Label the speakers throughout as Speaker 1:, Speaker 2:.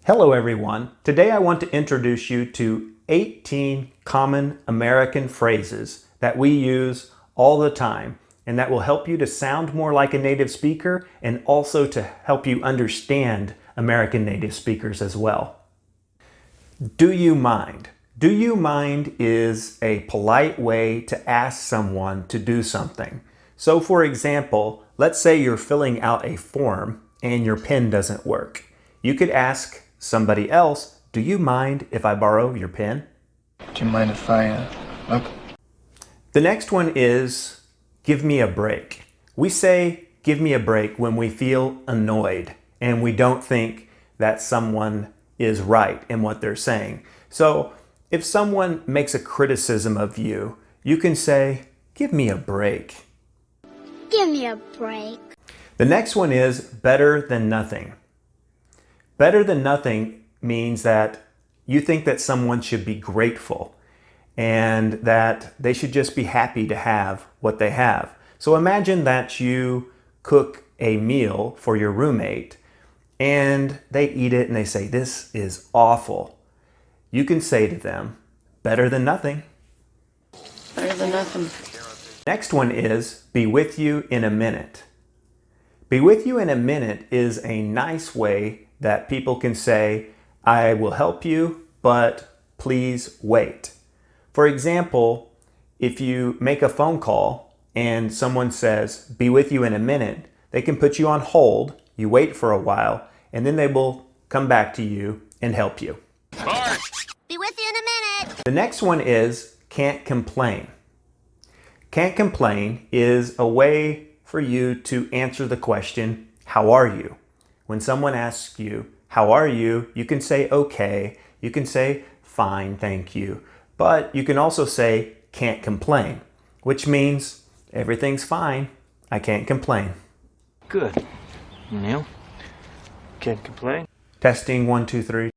Speaker 1: Hello everyone. Today I want to introduce you to 18 common American phrases that we use all the time and that will help you to sound more like a native speaker and also to help you understand American native speakers as well. Do you mind? Do you mind is a polite way to ask someone to do something. So for example, let's say you're filling out a form and your pen doesn't work. You could ask somebody else, do you mind if I borrow your pen?
Speaker 2: Do you mind if I look?
Speaker 1: The next one is, give me a break. We say, give me a break when we feel annoyed and we don't think that someone is right in what they're saying. So if someone makes a criticism of you, you can say, give me a break.
Speaker 3: Give me a break.
Speaker 1: The next one is better than nothing. Better than nothing means that you think that someone should be grateful and that they should just be happy to have what they have. So imagine that you cook a meal for your roommate and they eat it and they say, this is awful. You can say to them, better than nothing.
Speaker 4: Better than nothing.
Speaker 1: Next one is be with you in a minute. Be with you in a minute is a nice way that people can say, I will help you, but please wait. For example, if you make a phone call and someone says, be with you in a minute, they can put you on hold, you wait for a while, and then they will come back to you and help you.
Speaker 3: Be with you in a minute.
Speaker 1: The next one is can't complain. Can't complain is a way for you to answer the question, how are you? When someone asks you, how are you? You can say, okay. You can say, fine, thank you. But you can also say, can't complain, which means everything's fine. I can't complain.
Speaker 2: Good. Neil? Can't complain.
Speaker 1: Testing 1, 2, 3.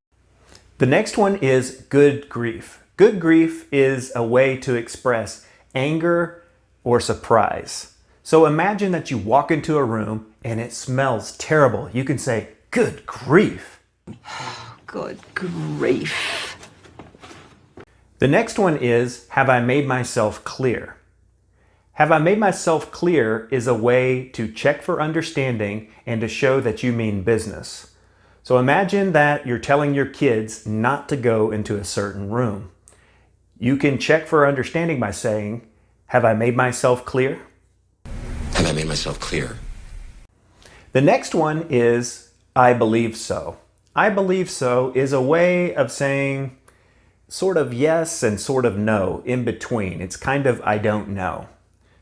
Speaker 1: The next one is good grief. Good grief is a way to express anger or surprise. So imagine that you walk into a room and it smells terrible. You can say, good grief.
Speaker 4: Good grief.
Speaker 1: The next one is, have I made myself clear? Have I made myself clear is a way to check for understanding and to show that you mean business. So imagine that you're telling your kids not to go into a certain room. You can check for understanding by saying, have I made myself clear?
Speaker 5: Have I made myself clear?
Speaker 1: The next one is, I believe so. I believe so is a way of saying sort of yes and sort of no in between. It's kind of I don't know.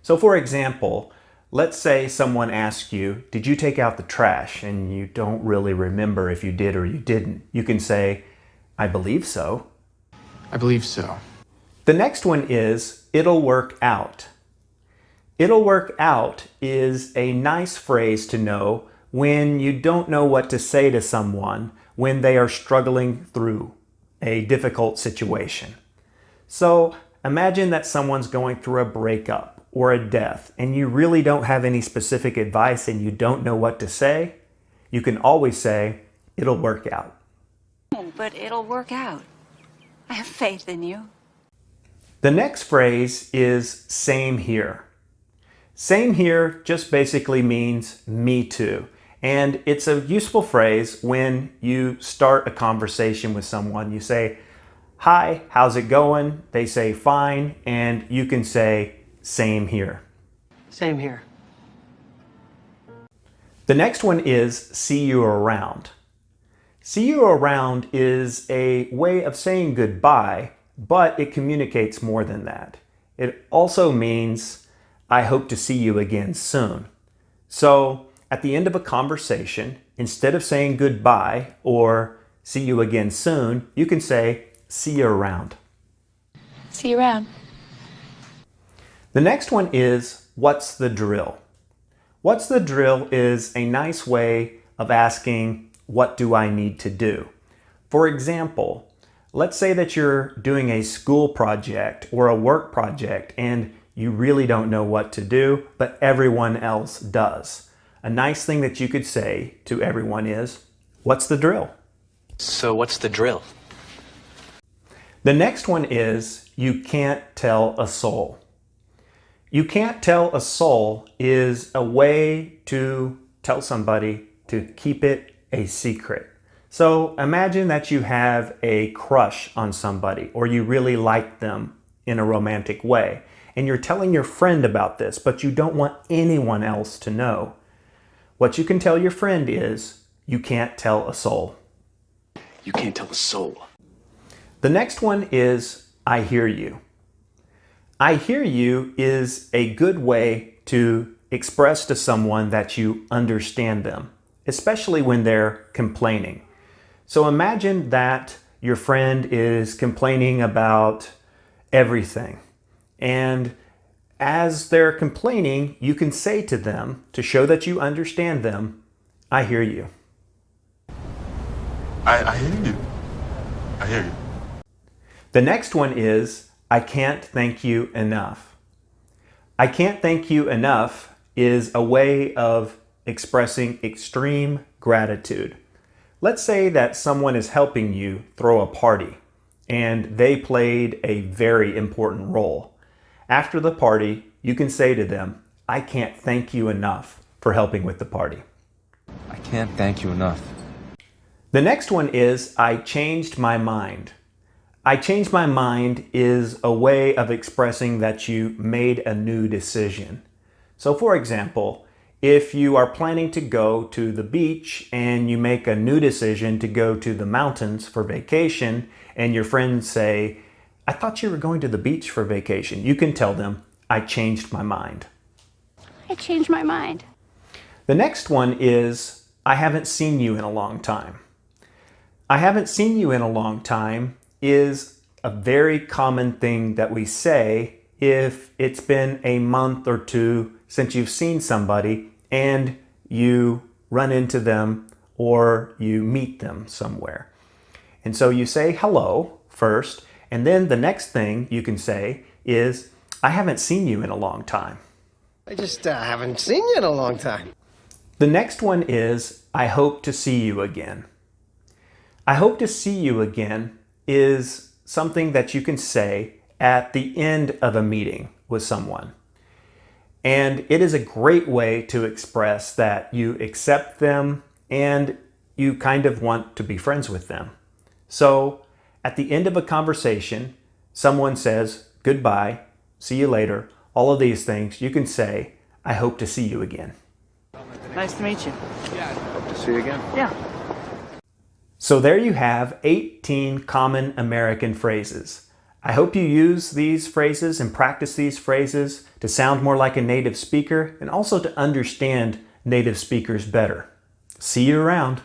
Speaker 1: So for example, let's say someone asks you, did you take out the trash? And you don't really remember if you did or you didn't. You can say, I believe so.
Speaker 2: I believe so.
Speaker 1: The next one is, it'll work out. It'll work out is a nice phrase to know when you don't know what to say to someone when they are struggling through a difficult situation. So imagine that someone's going through a breakup or a death and you really don't have any specific advice and you don't know what to say. You can always say, it'll work out.
Speaker 4: But it'll work out. I have faith in you.
Speaker 1: The next phrase is same here. Same here just basically means me too. And it's a useful phrase when you start a conversation with someone. You say, hi, how's it going? They say fine, and you can say same here.
Speaker 6: Same here.
Speaker 1: The next one is see you around. See you around is a way of saying goodbye, but it communicates more than that. It also means I hope to see you again soon. So at the end of a conversation, instead of saying goodbye or see you again soon, you can say see you around.
Speaker 7: See you around.
Speaker 1: The next one is what's the drill? What's the drill is a nice way of asking what do I need to do? For example, let's say that you're doing a school project or a work project and you really don't know what to do, but everyone else does. A nice thing that you could say to everyone is, what's the drill?
Speaker 2: So what's the drill?
Speaker 1: The next one is, you can't tell a soul. You can't tell a soul is a way to tell somebody to keep it a secret. So imagine that you have a crush on somebody, or you really like them in a romantic way, and you're telling your friend about this, but you don't want anyone else to know. What you can tell your friend is, you can't tell a soul.
Speaker 2: You can't tell a soul.
Speaker 1: The next one is, I hear you. I hear you is a good way to express to someone that you understand them, especially when they're complaining. So imagine that your friend is complaining about everything. And as they're complaining, you can say to them, to show that you understand them, I hear you.
Speaker 6: I hear you. I hear you.
Speaker 1: The next one is, I can't thank you enough. I can't thank you enough is a way of expressing extreme gratitude. Let's say that someone is helping you throw a party and they played a very important role. After the party, you can say to them, I can't thank you enough for helping with the party.
Speaker 8: I can't thank you enough.
Speaker 1: The next one is, I changed my mind. I changed my mind is a way of expressing that you made a new decision. So for example, if you are planning to go to the beach and you make a new decision to go to the mountains for vacation, and your friends say, I thought you were going to the beach for vacation, you can tell them, I changed my mind.
Speaker 3: I changed my mind.
Speaker 1: The next one is, I haven't seen you in a long time. I haven't seen you in a long time is a very common thing that we say if it's been a month or two since you've seen somebody and you run into them or you meet them somewhere. And so you say hello first, and then the next thing you can say is, I haven't seen you in a long time.
Speaker 9: I just haven't seen you in a long time.
Speaker 1: The next one is, I hope to see you again. I hope to see you again is something that you can say at the end of a meeting with someone. And it is a great way to express that you accept them and you kind of want to be friends with them. So at the end of a conversation, someone says, goodbye, see you later, all of these things, you can say, I hope to see you again.
Speaker 10: Nice to meet you.
Speaker 2: Hope to see you again.
Speaker 10: Yeah.
Speaker 1: So there you have 18 common American phrases. I hope you use these phrases and practice these phrases to sound more like a native speaker and also to understand native speakers better. See you around.